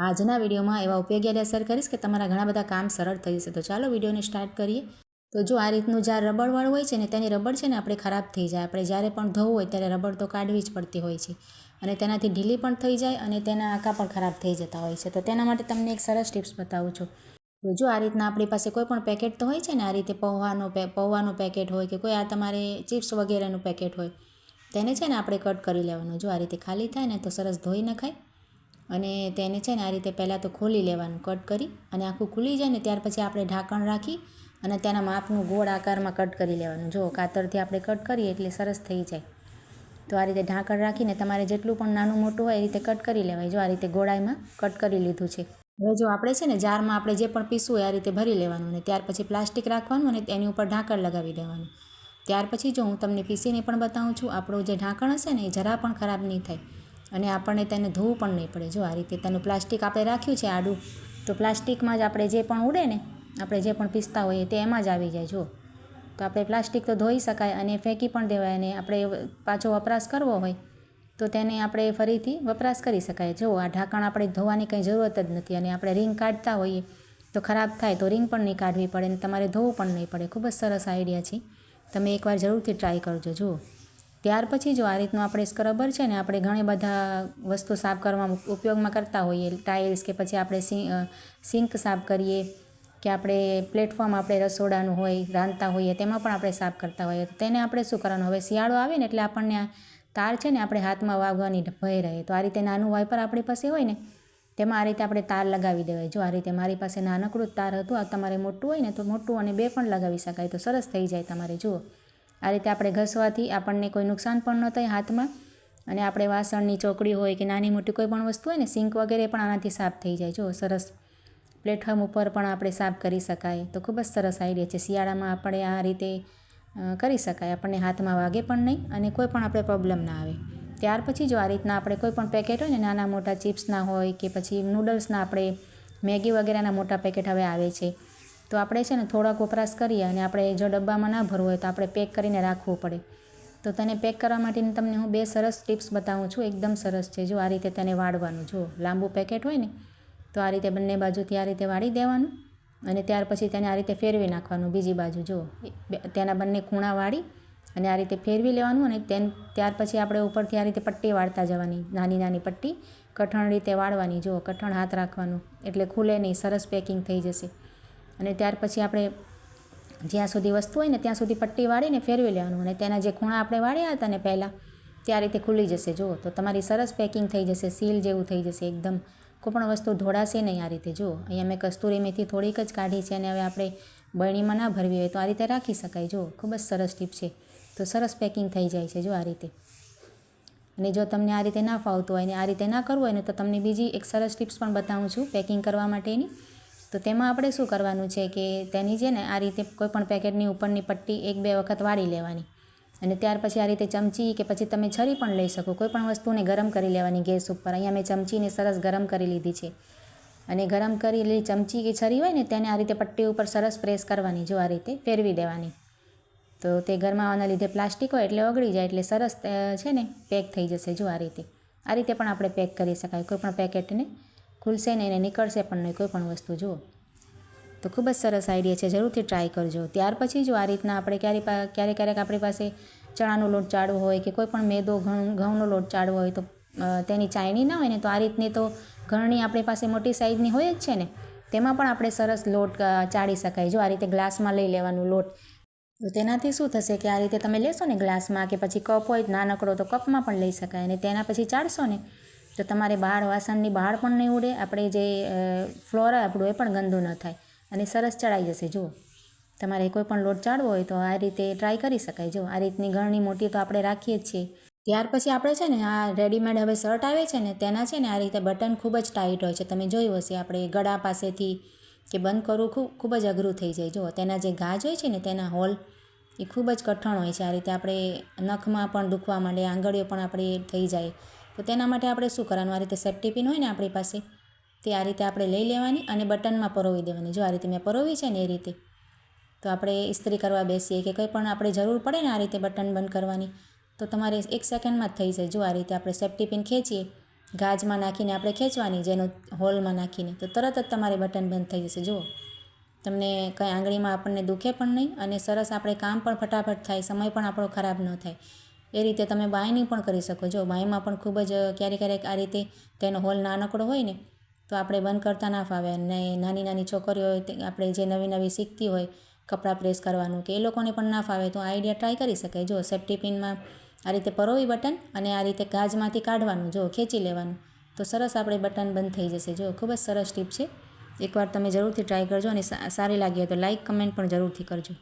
આજના વિડીયોમાં એવા ઉપયોગી આઈડિયા શેર કરીશ કે તમારા ઘણા બધા કામ સરળ થઈ જશે। તો ચાલો વિડીયોને સ્ટાર્ટ કરીએ। તો જો આ રીતનું જ્યાં રબરવાળું હોય છે ને તેની રબડ છે ને આપણે ખરાબ થઈ જાય, આપણે જ્યારે પણ ધોવું હોય ત્યારે રબડ તો કાઢવી જ પડતી હોય છે અને તેનાથી ઢીલી પણ થઈ જાય અને તેના આંકા પણ ખરાબ થઈ જતા હોય છે। તો તેના માટે તમને એક સરસ ટિપ્સ બતાવું છું। તો જો આ રીતના આપણી પાસે કોઈ પણ પેકેટ તો હોય છે ને, આ રીતે પૌવાનું પેકેટ હોય કે કોઈ આ તમારે ચિપ્સ વગેરેનું પેકેટ હોય, તેને છે ને આપણે કટ કરી લેવાનું। જો આ રીતે ખાલી થાય ને તો સરસ ધોઈ નખાય અને તેને છે ને આ રીતે પહેલાં તો ખોલી લેવાનું કટ કરી, અને આખું ખુલી જાય ને ત્યાર પછી આપણે ઢાંકણ રાખી અને તેના માપનું ગોળ આકારમાં કટ કરી લેવાનું। જો કાતરથી આપણે કટ કરીએ એટલે સરસ થઈ જાય। તો આ રીતે ઢાંકણ રાખીને તમારે જેટલું પણ નાનું મોટું હોય એ રીતે કટ કરી લેવાય। જો આ રીતે ગોળાઈમાં કટ કરી લીધું છે। હવે જો આપણે છે ને જારમાં આપણે જે પણ પીસવું હોય આ રીતે ભરી લેવાનું અને ત્યાર પછી પ્લાસ્ટિક રાખવાનું અને તેની ઉપર ઢાંકણ લગાવી દેવાનું। ત્યાર પછી જો હું તમને પીસીને પણ બતાવું છું, આપણું જે ઢાંકણ હશે ને એ જરા પણ ખરાબ નહીં થાય અને આપણને તેને ધોવું પણ નહીં પડે। જો આ રીતે તેનું પ્લાસ્ટિક આપણે રાખ્યું છે આડું, તો પ્લાસ્ટિકમાં જ આપણે જે પણ ઉડે ને, આપણે જે પણ પીસતા હોઈએ તે એમાં જ આવી જાય। જો તો આપણે પ્લાસ્ટિક તો ધોઈ શકાય અને ફેંકી પણ દેવાય, અને આપણે પાછો વપરાશ કરવો હોય તો તેને આપણે ફરીથી વપરાશ કરી શકાય। જો આ ઢાંકણ આપણે ધોવાની કંઈ જરૂરત જ નથી અને આપણે રિંગ કાઢતા હોઈએ તો ખરાબ થાય તો રિંગ પણ નહીં કાઢવી પડે અને તમારે ધોવું પણ નહીં પડે। ખૂબ જ સરસ આઈડિયા છે, તમે એકવાર જરૂરથી ટ્રાય કરજો। જુઓ ત્યાર પછી જો આ રીતનું આપણે સ્ક્રબર છે ને, આપણે ઘણી બધા વસ્તુ સાફ કરવામાં ઉપયોગમાં કરતા હોઈએ, ટાઇલ્સ કે પછી આપણે સિંક સાફ કરીએ કે આપણે પ્લેટફોર્મ આપણે રસોડાનું હોય રાંધતા હોઈએ તેમાં પણ આપણે સાફ કરતા હોઈએ, તો તેને આપણે શું કરવાનું, હવે શિયાળો આવે ને એટલે આપણને આ તાર છે ને આપણે હાથમાં વાગવાની ભય રહે, તો આ રીતે નાનું વાઇપર આપણી પાસે હોય ને તેમાં આ રીતે આપણે તાર લગાવી દેવાય। જો આ રીતે મારી પાસે નાનકડું જ તાર હતું, આ તમારે મોટું હોય ને તો મોટું અને બે પણ લગાવી શકાય, તો સરસ થઈ જાય તમારે। જુઓ આ રીતે આપણે ઘસવાથી આપણને કોઈ નુકસાન પણ ન થાય હાથમાં, અને આપણે વાસણની ચોકડી હોય કે નાની મોટી કોઈ પણ વસ્તુ હોય ને, સિંક વગેરે પણ આનાથી સાફ થઈ જાય। જો સરસ પ્લેટફોર્મ ઉપર પણ આપણે સાફ કરી શકાય, તો ખૂબ જ સરસ આઈડિયા છે। શિયાળામાં આપણે આ રીતે કરી શકાય, આપણને હાથમાં વાગે પણ નહીં અને કોઈ પણ આપણે પ્રોબ્લેમ ના આવે। ત્યાર પછી જો આ રીતના આપણે કોઈ પણ પેકેટ હોય ને, નાના મોટા ચિપ્સના હોય કે પછી નૂડલ્સના, આપણે મેગી વગેરેના મોટા પેકેટ હવે આવે છે, તો આપણે છે ને થોડોક વપરાશ કરીએ અને આપણે જો ડબ્બામાં ના ભરવું હોય તો આપણે પેક કરીને રાખવું પડે। તો તેને પેક કરવા માટેની તમને હું બે સરસ ટિપ્સ બતાવું છું, એકદમ સરસ છે। જો આ રીતે તેને વાળવાનું, જો લાંબુ પેકેટ હોય ને તો આ રીતે બંને બાજુથી આ રીતે વાળી દેવાનું અને ત્યાર પછી તેને આ રીતે ફેરવી નાખવાનું બીજી બાજુ। જો તેના બંને ખૂણા વાળી અને આ રીતે ફેરવી લેવાનું અને ત્યાર પછી આપણે ઉપરથી આ રીતે પટ્ટી વાળતા જવાની, નાની નાની પટ્ટી કઠણ રીતે વાળવાની। જો કઠણ હાથ રાખવાનું એટલે ખુલે નહીં, સરસ પેકિંગ થઈ જશે। અને ત્યાર પછી આપણે જ્યાં સુધી વસ્તુ હોય ને ત્યાં સુધી પટ્ટી વાળીને ફેરવી લેવાનું અને તેના જે ખૂણા આપણે વાળ્યા હતા ને પહેલાં તે આ રીતે ખુલી જશે। જુઓ તો તમારી સરસ પેકિંગ થઈ જશે, સીલ જેવું થઈ જશે એકદમ, કોઈ પણ વસ્તુ ઢોળાશે નહીં। આ રીતે જુઓ અહીંયા મેં કસ્તુરી મેથી થોડીક જ કાઢી છે અને હવે આપણે બરણીમાં ના ભરવી હોય તો આ રીતે રાખી શકાય। જુઓ ખૂબ જ સરસ ટીપ છે, તો સરસ પેકિંગ થઈ જાય છે જો આ રીતે। અને જો તમને આ રીતે ના ફાવતું હોય ને આ રીતે ના કરવું હોય ને તો તમને બીજી એક સરસ ટિપ્સ પણ બતાવું છું પેકિંગ કરવા માટેની। તો તેમાં આપણે શું કરવાનું છે કે તેની છે ને આ રીતે કોઈપણ પેકેટની ઉપરની પટ્ટી એક બે વખત વાળી લેવાની અને ત્યાર પછી આ રીતે ચમચી કે પછી તમે છરી પણ લઈ શકો, કોઈ પણ વસ્તુને ગરમ કરી લેવાની ગેસ ઉપર। અહીંયા મેં ચમચીને સરસ ગરમ કરી લીધી છે અને ગરમ કરેલી ચમચી કે છરી હોય ને તેને આ રીતે પટ્ટી ઉપર સરસ પ્રેસ કરવાની, જો આ રીતે ફેરવી દેવાની। તો તે ગરમાવાના લીધે પ્લાસ્ટિક હોય એટલે ઓગળી જાય એટલે સરસ છે ને પેક થઈ જશે। જો આ રીતે પણ આપણે પેક કરી શકાય, કોઈ પણ પેકેટને ખુલશે નહીં અને નીકળશે પણ નહીં કોઈ પણ વસ્તુ। જુઓ તો ખૂબ જ સરસ આઈડિયા છે, જરૂરથી ટ્રાય કરજો। ત્યાર પછી જો આ રીતના આપણે ક્યારેક આપણી પાસે ચણાનો લોટ ચાળવો હોય કે કોઈ પણ મેદો ઘઉંનો લોટ ચાળવો હોય તો તેની ચાળણી ના હોય ને તો આ રીતની તો ઘરની આપણી પાસે મોટી સાઇઝની હોય જ છે ને, તેમાં પણ આપણે સરસ લોટ ચાળી શકાય। જો આ રીતે ગ્લાસમાં લઈ લેવાનું લોટ, તો તેનાથી શું થશે કે આ રીતે તમે લેશો ને ગ્લાસમાં કે પછી કપ હોય નાનકડો તો કપમાં પણ લઈ શકાય અને તેના પછી ચાળશો ને તો તમારે બહાર વાસણની બહાર પણ નહીં ઉડે, આપણે જે ફ્લોર આપણું એ પણ ગંદુ ન થાય અને સરસ ચડાઈ જશે। જુઓ તમારે કોઈ પણ લોટ ચાળવો હોય તો આ રીતે ટ્રાય કરી શકાય। જો આ રીતની ઘણી મોટી તો આપણે રાખીએ જ છીએ। ત્યાર પછી આપણે છે ને આ રેડીમેડ હવે શર્ટ આવે છે ને તેના છે ને આ રીતે બટન ખૂબ જ ટાઈટ હોય છે, તમે જોયું હશે, આપણે ગળા પાસેથી કે બંધ કરવું ખૂબ જ અઘરું થઈ જાય। જુઓ તેના જે ગાજ હોય છે ને તેના હોલ એ ખૂબ જ કઠણ હોય છે, આ રીતે આપણે નખમાં પણ દુખવા માંડે, આંગળીઓ પણ આપણી થઈ જાય। તો તેના માટે આપણે શું કરવાનું, આ રીતે સેફ્ટી પિન હોય ને આપણી પાસે તે આ રીતે આપણે લઈ લેવાની અને બટનમાં પરોવી દેવાની। જો આ રીતે મેં પરોવી છે ને એ રીતે, તો આપણે ઇસ્ત્રી કરવા બેસીએ કે કંઈ પણ આપણે જરૂર પડે ને આ રીતે બટન બંધ કરવાની તો તમારે 1 સેકન્ડમાં જ થઈ જાય। જો આ રીતે આપણે સેફ્ટી પિન ખેંચીએ ગાજમાં નાખીને આપણે ખેંચવાની, જેનો હોલમાં નાખીને, તો તરત જ તમારે બટન બંધ થઈ જશે. જુઓ, તમને કંઈ આંગળીમાં આપણને દુખે પણ નહીં અને સરસ આપણે કામ પણ ફટાફટ થાય, સમય પણ આપણો ખરાબ ન થાય. એ રીતે તમે બાયની પણ કરી શકો. જો બાયમાં પણ ખૂબ જ ક્યારેક આ રીતે તેનો હોલ નાનકડો હોય ને તો આપણે બંધ કરતા ના ફાવે. અને નાની છોકરીઓ હોય, આપણે જે નવી શીખતી હોય કપડાં પ્રેસ કરવાનું, કે એ લોકોને પણ ના ફાવે તો આ આઈડિયા ટ્રાય કરી શકાય. જો સેફ્ટી પિનમાં આ રીતે પરોવી બટન અને આ રીતે ગાજમાંથી કાઢવાનું, જો ખેંચી લેવાનું, તો સરસ આપણે બટન બંધ થઈ જશે. જો ખૂબ જ સરસ ટીપ છે. એકવાર તમે જરૂરથી ટ્રાય કરજો અને સારી લાગી હોય તો લાઇક કમેન્ટ પણ જરૂરથી કરજો.